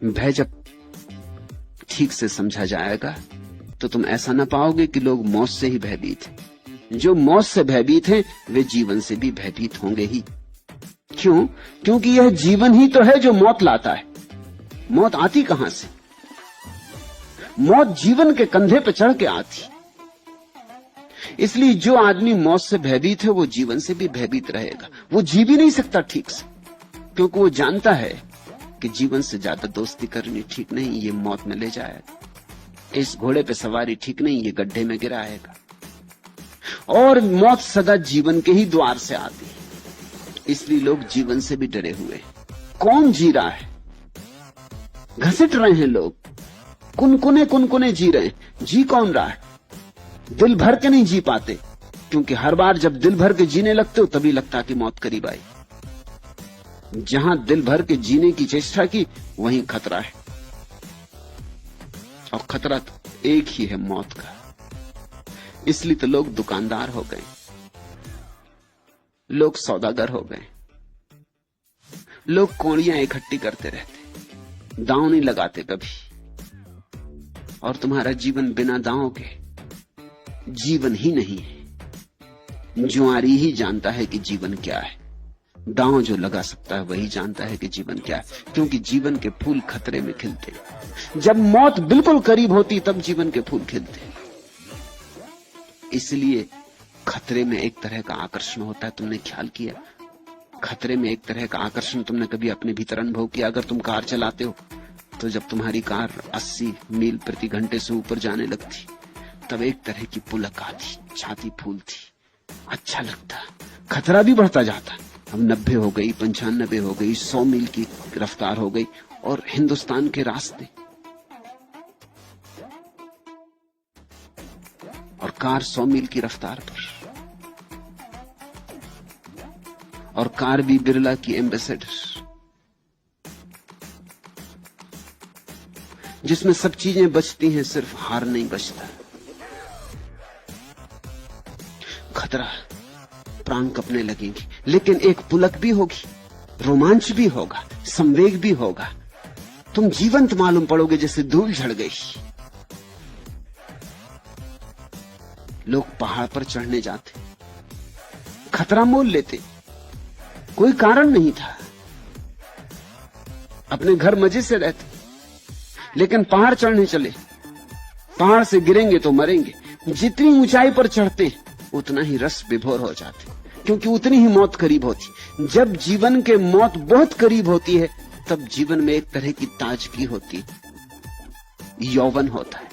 भय जब ठीक से समझा जाएगा तो तुम ऐसा ना पाओगे कि लोग मौत से ही भयभीत हैं। जो मौत से भयभीत हैं वे जीवन से भी भयभीत होंगे ही। क्यों? क्योंकि यह जीवन ही तो है जो मौत लाता है। मौत आती कहां से? मौत जीवन के कंधे पर चढ़ के आती। इसलिए जो आदमी मौत से भयभीत है वो जीवन से भी भयभीत रहेगा। वो जी भी नहीं सकता ठीक से, क्योंकि वो जानता है कि जीवन से ज्यादा दोस्ती करनी ठीक नहीं, ये मौत में ले जाएगा। इस घोड़े पे सवारी ठीक नहीं, ये गड्ढे में गिराएगा। और मौत सदा जीवन के ही द्वार से आती है। इसलिए लोग जीवन से भी डरे हुए हैं। कौन जी रहा है? घसीट रहे हैं लोग, कुनकुने जी रहे हैं। जी कौन रहा है? दिल भर के नहीं जी पाते, क्योंकि हर बार जब दिल भर के जीने लगते हो तभी लगता कि मौत करीब आई। जहां दिल भर के जीने की चेष्टा की वहीं खतरा है, और खतरा तो एक ही है, मौत का। इसलिए तो लोग दुकानदार हो गए, लोग सौदागर हो गए, लोग कौड़ियां इकट्ठी करते रहते, दांव नहीं लगाते कभी। और तुम्हारा जीवन बिना दांव के जीवन ही नहीं है। जुआरी ही जानता है कि जीवन क्या है। दांव जो लगा सकता है वही जानता है कि जीवन क्या है, क्योंकि जीवन के फूल खतरे में खिलते। जब मौत बिल्कुल करीब होती तब जीवन के फूल खिलते। इसलिए खतरे में एक तरह का आकर्षण होता है। तुमने ख्याल किया? खतरे में एक तरह का आकर्षण तुमने कभी अपने भीतर अनुभव किया? अगर तुम कार चलाते हो तो जब तुम्हारी कार 80 मील प्रति घंटे से ऊपर जाने लगती तब एक तरह की पुलक आती, छाती फूलती, अच्छा लगता। खतरा भी बढ़ता जाता। अब 90 हो गई, 95 हो गई, 100 मील की रफ्तार हो गई, और हिंदुस्तान के रास्ते और कार 100 मील की रफ्तार पर, और कार भी बिरला की एम्बेसडर, जिसमें सब चीजें बचती हैं, सिर्फ हार नहीं बचता। खतरा, प्राण कपने लगेंगे, लेकिन एक पुलक भी होगी, रोमांच भी होगा, संवेग भी होगा। तुम जीवंत मालूम पड़ोगे, जैसे धूल झड़ गई। लोग पहाड़ पर चढ़ने जाते, खतरा मोल लेते, कोई कारण नहीं था, अपने घर मजे से रहते, लेकिन पहाड़ चढ़ने चले। पहाड़ से गिरेंगे तो मरेंगे। जितनी ऊंचाई पर चढ़ते उतना ही रस विभोर हो जाते, क्योंकि उतनी ही मौत करीब होती। जब जीवन के मौत बहुत करीब होती है तब जीवन में एक तरह की ताजगी होती, यौवन होता है।